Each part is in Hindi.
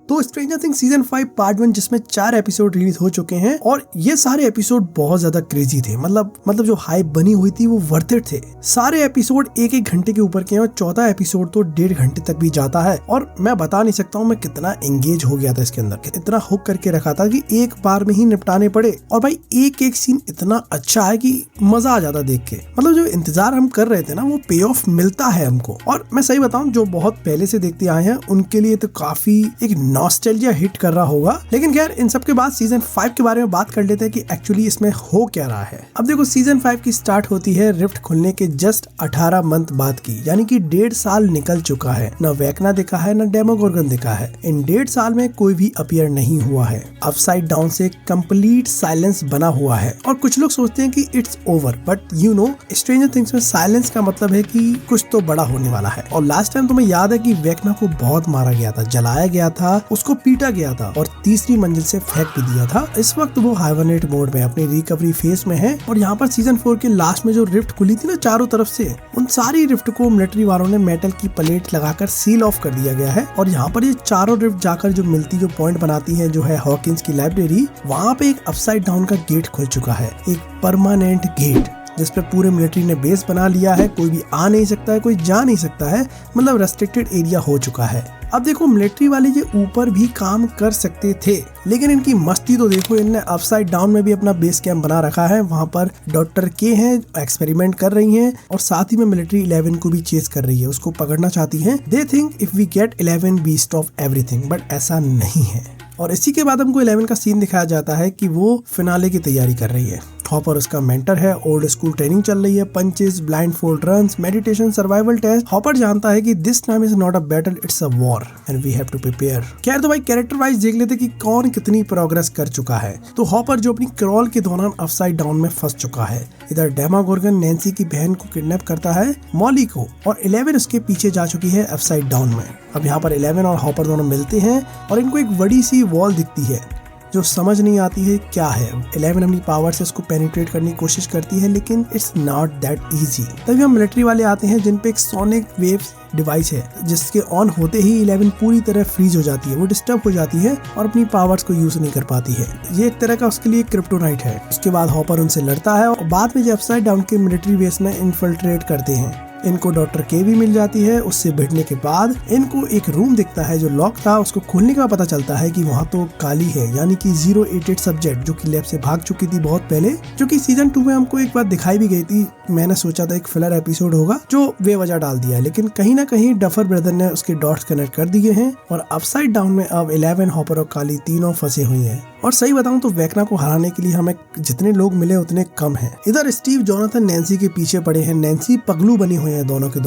तो स्ट्रेंजर थिंग्स सीजन 5 पार्ट 1 जिसमें 4 एपिसोड रिलीज हो चुके हैं और ये सारे एपिसोड बहुत ज्यादा क्रेजी थे। मतलब जो हाइप बनी हुई थी वो वर्थ इट थे। सारे एपिसोड एक घंटे के ऊपर के हैं और 14 एपिसोड तो 1.5 घंटे तक भी जाता है। और मैं बता नहीं सकता हूँ मैं कितना एंगेज हो गया था इसके अंदर, इतना हुक करके रखा था कि एक बार में ही निपटाने पड़े। और भाई एक सीन इतना अच्छा है कि मजा आ जाता देख के। मतलब जो इंतजार हम कर रहे थे ना वो पे ऑफ मिलता है हमको। और मैं सही बताऊं जो बहुत पहले से देखते आए हैं उनके लिए तो काफी एक नॉस्टैल्जिया हिट कर रहा होगा। लेकिन खैर इन सब के बाद सीजन 5 के बारे में बात कर लेते हैं कि एक्चुअली इसमें हो क्या रहा है। अब देखो सीजन 5 की स्टार्ट होती है रिफ्ट खुलने के जस्ट 18 मंथ बाद की, यानी कि 1.5 साल निकल चुका है। न वेकना दिखा है न डेमोगोर्गन दिखा है। इन 1.5 साल में कोई भी अपीयर नहीं हुआ है। अपसाइड डाउन से कंप्लीट साइलेंस बना हुआ है और कुछ लोग सोचते हैं कि it's over, but you know stranger things में साइलेंस का मतलब है कि कुछ तो बड़ा होने वाला है। और लास्ट टाइम तुम्हें याद है कि वेकना को बहुत मारा गया था, जलाया गया था, उसको पीटा गया था और तीसरी मंजिल से फेंक भी दिया था। इस वक्त वो हाइबरनेट मोड में अपनी रिकवरी फेज में है। और यहाँ पर सीजन 4 के लास्ट में जो रिफ्ट खुली थी ना चारों तरफ से, उन सारी रिफ्ट को मिलिट्री वालों ने मेटल की प्लेट लगाकर सील ऑफ कर दिया गया है। और यहाँ पर ये चारों रिफ्ट जाकर जो मिलती जो पॉइंट बनाती है जो है हॉकिंस की लाइब्रेरी, वहाँ पे एक अपसाइड डाउन का गेट खुल चुका है, एक परमानेंट गेट जिस पे पूरे मिलिट्री ने बेस बना लिया है। कोई भी आ नहीं सकता है, कोई जा नहीं सकता है, मतलब रेस्ट्रिक्टेड एरिया हो चुका है। अब देखो मिलिट्री वाले ये ऊपर भी काम कर सकते थे, लेकिन इनकी मस्ती तो देखो, इनने अपसाइड डाउन में भी अपना बेस कैंप बना रखा है। वहाँ पर डॉक्टर के हैं, एक्सपेरिमेंट कर रही हैं और साथ ही में मिलिट्री 11 को भी चेस कर रही है, उसको पकड़ना चाहती है। They think if we get 11 we stop everything, but ऐसा नहीं है। और इसी के बाद हमको 11 का सीन दिखाया जाता है कि वो फिनाले की तैयारी कर रही है। हॉपर उसका मेंटर है, ओल्ड स्कूल ट्रेनिंग चल रही है, punches, blindfold runs, meditation, survival test. Hopper जानता है कि this time is not a battle, it's a war and we have to prepare. खैर तो भाई कैरेक्टर वाइज देख लेते कि कौन कितनी प्रोग्रेस कर चुका है। तो हॉपर जो अपनी क्रॉल के दौरान अपसाइड डाउन में फंस चुका है। इधर डेमागोर्गन नैन्सी की बहन को किडनैप करता है, मॉली को, और 11 उसके पीछे जा चुकी है अपसाइड डाउन में। अब यहाँ पर 11 और हॉपर दोनों मिलते हैं और इनको एक बड़ी सी वॉल दिखती है जो समझ नहीं आती है क्या है। 11 अपनी पावर से उसको पेनिट्रेट करने की कोशिश करती है, लेकिन इट्स नॉट दैट इजी। तभी हम मिलिट्री वाले आते हैं जिन पे एक सोनिक वेव्स डिवाइस है जिसके ऑन होते ही 11 पूरी तरह फ्रीज हो जाती है, वो डिस्टर्ब हो जाती है और अपनी पावर्स को यूज नहीं कर पाती है। ये एक तरह का उसके लिए क्रिप्टोनाइट है। उसके बाद हॉपर उनसे लड़ता है और बाद में जो अपसाइड डाउन के मिलिट्री बेस में इन्फिल्ट्रेट करते हैं। इनको डॉक्टर के भी मिल जाती है। उससे भिड़ने के बाद इनको एक रूम दिखता है जो लॉक था, उसको खोलने का पता चलता है कि वहाँ तो काली है, यानी कि 088 सब्जेक्ट जो कि लैब से भाग चुकी थी बहुत पहले, जो कि सीजन 2 में हमको एक बार दिखाई भी गई थी। मैंने सोचा था एक फिलर एपिसोड होगा जो बेवजह डाल दिया, लेकिन कहीं ना कहीं डफर ब्रदर ने उसके डॉट्स कनेक्ट कर दिए हैं और अपसाइड डाउन में अब 11, हॉपर और काली तीनों फंसे हुए हैं। और सही बताऊं तो वेकना को हराने के लिए हमें जितने लोग मिले उतने कम हैं। इधर स्टीव जोनाथन नैन्सी के पीछे पड़े हैं। नैन्सी पगलू बनी हुई है दोनों के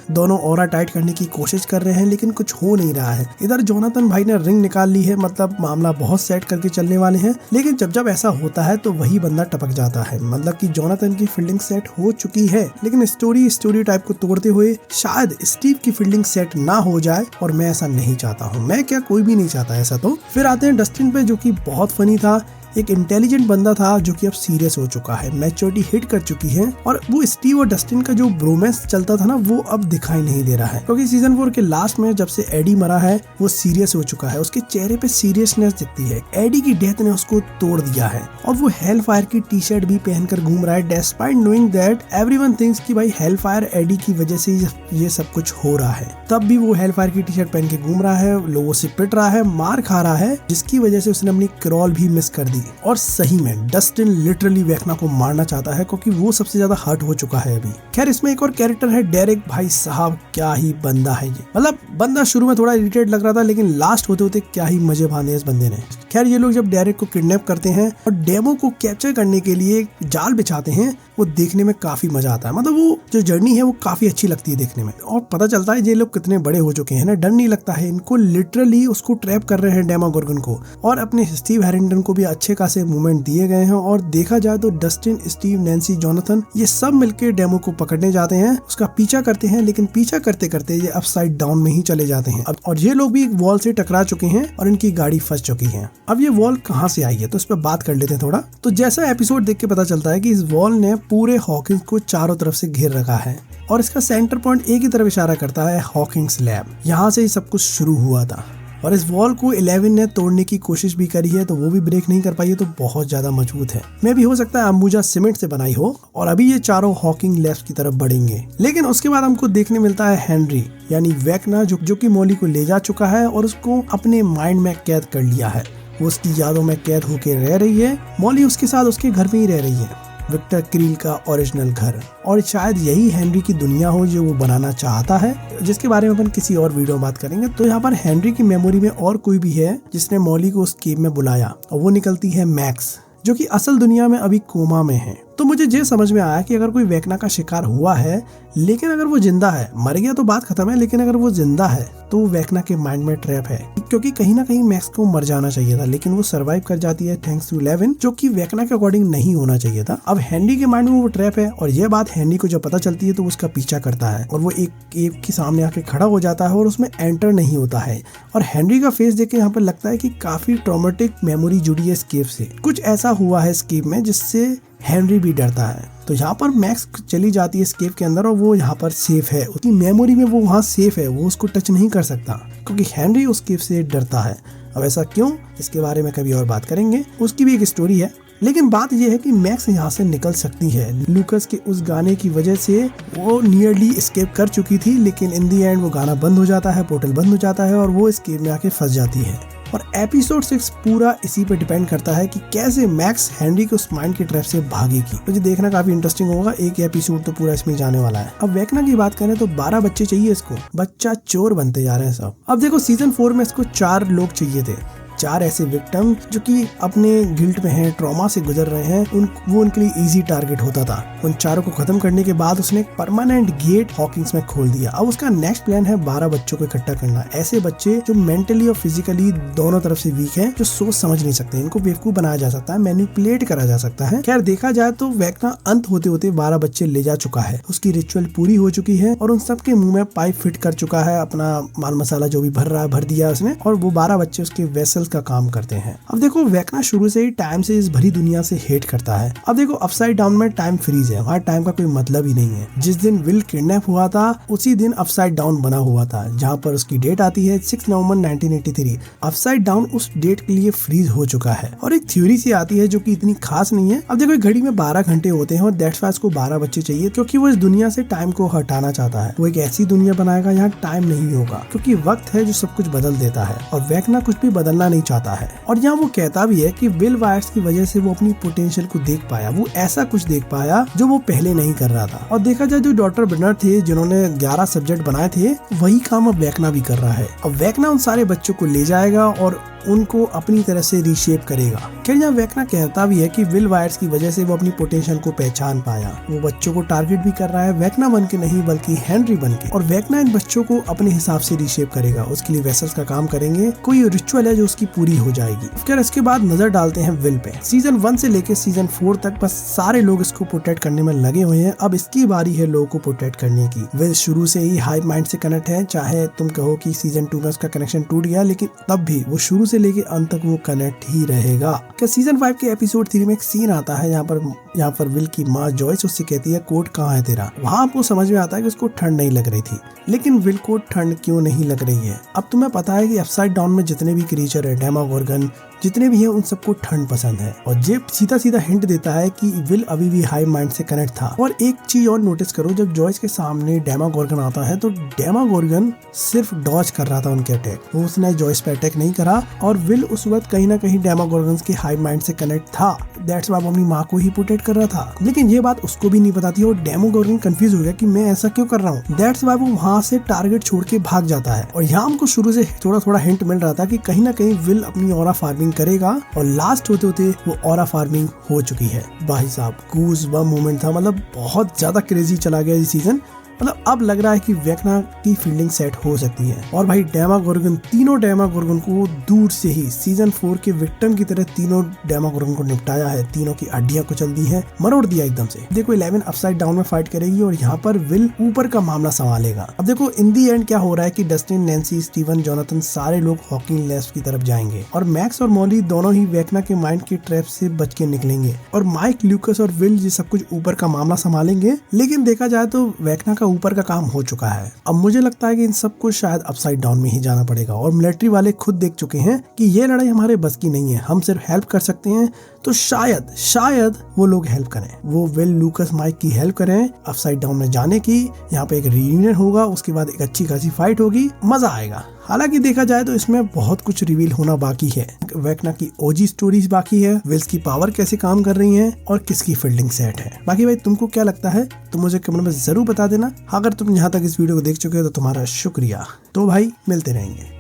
दोनों ऑरा टाइट करने की कोशिश कर रहे हैं, लेकिन कुछ हो नहीं रहा है। इधर जोनाथन भाई ने रिंग निकाल ली है, मतलब मामला बहुत सेट करके चलने वाले हैं। लेकिन जब ऐसा होता है तो वही बंदा टपक जाता है। मतलब कि जोनाथन की फील्डिंग सेट हो चुकी है, लेकिन स्टोरी टाइप को तोड़ते हुए शायद स्टीव की फील्डिंग सेट ना हो जाए, और मैं ऐसा नहीं चाहता हूँ। मैं क्या, कोई भी नहीं चाहता ऐसा। तो फिर आते हैं डस्टिन पे, जो कि बहुत फनी था। एक इंटेलिजेंट बंदा था जो कि अब सीरियस हो चुका है, मैच्योरिटी हिट कर चुकी है। और वो स्टीव और डस्टिन का जो ब्रोमेंस चलता था ना, वो अब दिखाई नहीं दे रहा है, क्योंकि सीजन 4 के लास्ट में जब से एडी मरा है वो सीरियस हो चुका है। उसके चेहरे पे सीरियसनेस दिखती है। एडी की डेथ ने उसको तोड़ दिया है और वो हेल फायर की टी शर्ट भी पहनकर घूम रहा है, despite knowing that everyone thinks कि भाई हेल फायर एडी की वजह से ये सब कुछ हो रहा है। तब भी वो हेल फायर की टी शर्ट पहन के घूम रहा है, लोगों से पिट रहा है, मार खा रहा है, जिसकी वजह से उसने अपनी क्रॉल भी मिस कर दी। और सही में डस्टिन लिटरली वेकना को मारना चाहता है, क्योंकि वो सबसे ज्यादा हर्ट हो चुका है अभी। खैर इसमें एक और कैरेक्टर है डेरेक। भाई साहब क्या ही बंदा है ये। मतलब बंदा शुरू में थोड़ा इरिटेट लग रहा था, लेकिन लास्ट होते होते क्या ही मजे बांधे इस बंदे ने। खैर ये लोग जब डेरेक को किडनैप करते हैं और डेमो को कैप्चर करने के लिए जाल बिछाते हैं, वो देखने में काफी मजा आता है। मतलब वो जो जर्नी है वो काफी अच्छी लगती है देखने में, और पता चलता है ये लोग कितने बड़े हो चुके हैं ना, डर नहीं लगता है इनको। लिटरली उसको ट्रैप कर रहे हैं डेमागोर्गन को, और अपने स्टीव हैरिंगटन को भी अच्छे खासे मूवमेंट दिए गए हैं। और देखा जाए तो डस्टिन, स्टीव, नैन्सी, जोनाथन ये सब मिलकर डेमो को पकड़ने जाते हैं, उसका पीछा करते हैं, लेकिन पीछा करते करते ये अपसाइड डाउन में ही चले जाते हैं। और ये लोग भी एक वॉल से टकरा चुके हैं और इनकी गाड़ी फंस चुकी है। अब ये वॉल कहाँ से आई है तो इस पर बात कर लेते हैं थोड़ा। तो जैसा एपिसोड देख के पता चलता है कि इस वॉल ने पूरे हॉकिंस को चारों तरफ से घेर रखा है, और इसका सेंटर पॉइंट एक ही तरफ इशारा करता है, हॉकिंग्स लैब। यहाँ से ही सब कुछ शुरू हुआ था। और इस वॉल को 11 ने तोड़ने की कोशिश भी करी है तो वो भी ब्रेक नहीं कर पाई है, तो बहुत ज्यादा मजबूत है। मे भी हो सकता है अंबुजा सीमेंट से बनाई हो और अभी ये चारों हॉकिंग लैब्स की तरफ बढ़ेंगे। लेकिन उसके बाद हमको देखने मिलता है हेनरी यानी वेकना जो कि मॉली को ले जा चुका है और उसको अपने माइंड में कैद कर लिया है। वो उसकी यादों में कैद होकर रह रही है। मॉली उसके साथ उसके घर में ही रह रही है, विक्टर क्रील का ओरिजिनल घर। और शायद यही हेनरी की दुनिया हो जो वो बनाना चाहता है, जिसके बारे में अपन किसी और वीडियो में बात करेंगे। तो यहाँ पर हेनरी की मेमोरी में और कोई भी है जिसने मॉली को उस केव में बुलाया और वो निकलती है मैक्स, जो कि असल दुनिया में अभी कोमा में है। तो मुझे ये समझ में आया कि अगर कोई वेकना का शिकार हुआ है, लेकिन अगर वो जिंदा है, मर गया तो बात खत्म है, लेकिन अगर वो जिंदा है तो वो वेकना के माइंड में ट्रैप है, क्योंकि कहीं ना कहीं मैक्स को मर जाना चाहिए था, लेकिन वो सरवाइव कर जाती है थैंक्स टू 11, जो कि वेकना के अकॉर्डिंग नहीं होना चाहिए था। अब हेनरी के माइंड में वो ट्रैप है और ये बात हेनरी को जब पता चलती है तो उसका पीछा करता है और वो एक केव के सामने आके खड़ा हो जाता है और उसमें एंटर नहीं होता है। और हेनरी का फेस देख के यहाँ पर लगता है कि काफी ट्रॉमेटिक मेमोरी जुड़ी है इस केव से। कुछ ऐसा हुआ है इस केव में जिससे हेनरी भी डरता है। तो यहाँ पर मैक्स चली जाती है इस केव के अंदर और वो यहाँ पर सेफ है, उसकी मेमोरी में वो वहाँ सेफ है, वो उसको टच नहीं कर सकता क्योंकि हेनरी उस केव से डरता है। अब ऐसा क्यों, इसके बारे में कभी और बात करेंगे, उसकी भी एक स्टोरी है। लेकिन बात यह है कि मैक्स यहाँ से निकल सकती है। लूकस के उस गाने की वजह से वो नियरली एस्केप कर चुकी थी, लेकिन इन दी एंड वो गाना बंद हो जाता है, पोर्टल बंद हो जाता है और वो इस केव में आके फंस जाती है। और एपिसोड 6 पूरा इसी पे डिपेंड करता है कि कैसे मैक्स हेनरी को उस माइंड की ट्रैप से भागेगी। मुझे देखना काफी इंटरेस्टिंग होगा, एक एपिसोड तो पूरा इसमें जाने वाला है। अब वेकना की बात करें तो 12 बच्चे चाहिए इसको, बच्चा चोर बनते जा रहे हैं सब। अब देखो सीजन 4 में इसको 4 लोग चाहिए थे, 4 ऐसे विक्टिम जो कि अपने गिल्ट में हैं, ट्रॉमा से गुजर रहे हैं, वो उनके लिए इजी टारगेट होता था। उन चारों को खत्म करने के बाद उसने एक परमानेंट गेट हॉकिंग्स में खोल दिया। अब उसका नेक्स्ट प्लान है 12 बच्चों को इकट्ठा करना, ऐसे बच्चे जो मेंटली और फिजिकली दोनों तरफ से वीक हैं, जो सोच समझ नहीं सकते। इनको बेवकूफ बनाया जा सकता है, मैनिपुलेट करा जा सकता है। खैर देखा जाए तो वेकना अंत होते होते 12 बच्चे ले जा चुका है, उसकी रिचुअल पूरी हो चुकी है और उन सबके मुंह में पाइप फिट कर चुका है, अपना माल मसाला जो भी भर रहा है भर दिया उसने, और वो 12 बच्चे उसके वेसल्स का काम करते हैं। अब देखो वेकना शुरू से ही टाइम से इस भरी दुनिया से हेट करता है। अब देखो अपसाइड डाउन में टाइम फ्रीज है, वहाँ टाइम का कोई मतलब ही नहीं है। जिस दिन विल किडनैप हुआ था उसी दिन अपसाइड डाउन बना हुआ था, जहाँ पर उसकी डेट आती है 6 नवंबर 1983। अपसाइड डाउन उस डेट के लिए फ्रीज हो चुका है और एक थ्योरी सी आती है जो कि इतनी खास नहीं है। अब देखो घड़ी में 12 घंटे होते हैं और दैट्स व्हाई उसको 12 बच्चे चाहिए, क्योंकि वो इस दुनिया से टाइम को हटाना चाहता है। वो एक ऐसी दुनिया बनाएगा यहाँ टाइम नहीं होगा, क्योंकि वक्त है जो सब कुछ बदल देता है और वेकना कुछ भी बदलना नहीं चाहता है। और यहाँ वो कहता भी है कि विल वायर्स की वजह से वो अपनी पोटेंशियल को देख पाया, वो ऐसा कुछ देख पाया जो वो पहले नहीं कर रहा था। और देखा जाए जो डॉक्टर ब्रनर थे जिन्होंने 11 सब्जेक्ट बनाए थे, वही काम अब वेकना भी कर रहा है। अब वेकना उन सारे बच्चों को ले जाएगा और उनको अपनी तरह से रीशेप करेगा। खैर यहाँ वेकना कहता भी है कि विल वायर्स की वजह से वो अपनी पोटेंशियल को पहचान पाया, वो बच्चों को टारगेट भी कर रहा है, वेकना बन के नहीं बल्कि हेनरी बन के। और वेकना इन बच्चों को अपने हिसाब से रीशेप करेगा, उसके लिए वेसल्स का काम करेंगे, कोई रिचुअल है जो उसकी पूरी हो जाएगी। फिर इसके बाद नजर डालते हैं विल पे। सीजन 1 से लेके सीजन 4 तक बस सारे लोग इसको प्रोटेक्ट करने में लगे हुए हैं। अब इसकी बारी है लोगों को प्रोटेक्ट करने की। विल शुरू से ही हाई माइंड से कनेक्ट है, चाहे तुम कहो कि सीजन 2 में उसका कनेक्शन टूट गया, लेकिन तब भी वो शुरू से लेके अंत तक वो कनेक्ट ही रहेगा। क्या सीजन 5 के एपिसोड 3 में एक सीन आता है यहाँ पर विल की माँ जॉयस उससे कहती है कोट कहाँ है तेरा। वहाँ आपको समझ में आता है कि उसको ठंड नहीं लग रही थी, लेकिन विल को ठंड क्यों नहीं लग रही है। अब तुम्हें पता है कि अपसाइड डाउन में जितने भी क्रीचर है, डेमागोर्गन जितने भी हैं, उन सबको ठंड पसंद है। और ये सीधा सीधा हिंट देता है कि विल अभी भी हाई माइंड से कनेक्ट था। और एक चीज और नोटिस करो, जब जॉयस के सामने डेमागोर्गन आता है तो डेमागोर्गन सिर्फ डॉज कर रहा था उनके अटैक, वो उसने जॉयस पे अटैक नहीं करा। और विल उस वक्त कहीं ना कहीं डेमागोर्गन के हाई माइंड से कनेक्ट था, दैट्स व्हाई वो अपनी माँ को ही प्रोटेक्ट कर रहा था। लेकिन ये बात उसको भी नहीं पता थी और डेमागोर्गन कंफ्यूज हो गया कि मैं ऐसा क्यों कर रहा हूँ। दैट्स व्हाई वो वहाँ से टारगेट छोड़ के भाग जाता है। और यहाँ हमको शुरू से थोड़ा थोड़ा हिंट मिल रहा था कि कहीं ना कहीं विल अपनी ऑरा फार्मिंग करेगा, और लास्ट होते होते वो ऑरा फार्मिंग हो चुकी है। भाई साहब गूज बम मोमेंट था, मतलब बहुत ज्यादा क्रेजी चला गया ये सीजन। मतलब अब लग रहा है कि वेकना की फील्डिंग सेट हो सकती है। और भाई डेमागोर्गन, तीनों डेमागोर्गन को दूर से ही सीजन 4 के विक्टिम की तरह तीनों डेमागोर्गन को निपटाया है, तीनों की हड्डियां कुचल दी हैं, मरोड़ दिया एकदम से। देखो 11 अपसाइड डाउन में फाइट करेगी और यहाँ पर विल ऊपर का मामला संभालेगा। अब देखो इन दी एंड क्या हो रहा है कि डस्टिन, नैन्सी, स्टीवन, जोनाथन सारे लोग हॉकिंग लैब्स की तरफ जाएंगे और मैक्स और मॉली दोनों ही वेकना के माइंड की ट्रैप से बच के निकलेंगे। और माइक, ल्यूकस और विल ये सब कुछ ऊपर का मामला संभालेंगे। लेकिन देखा जाए तो वेकना का ऊपर का काम हो चुका है। अब मुझे लगता है कि इन सबको शायद अपसाइड डाउन में ही जाना पड़ेगा और मिलिट्री वाले खुद देख चुके हैं कि ये लड़ाई हमारे बस की नहीं है, हम सिर्फ हेल्प कर सकते हैं। तो शायद वो लोग हेल्प करें, वो विल लूकस माइक की हेल्प करें अपसाइड डाउन में जाने की। यहाँ पे एक रीयूनियन होगा, उसके बाद एक अच्छी खासी फाइट होगी, मजा आएगा। हालांकि देखा जाए तो इसमें बहुत कुछ रिवील होना बाकी है। वेक्ना की ओजी स्टोरीज बाकी है, विल्स की पावर कैसे काम कर रही है और किसकी फील्डिंग सेट है। बाकी भाई तुमको क्या लगता है तो मुझे कमेंट में जरूर बता देना। अगर तुम यहाँ तक इस वीडियो को देख चुके हो तो तुम्हारा शुक्रिया। तो भाई मिलते रहेंगे।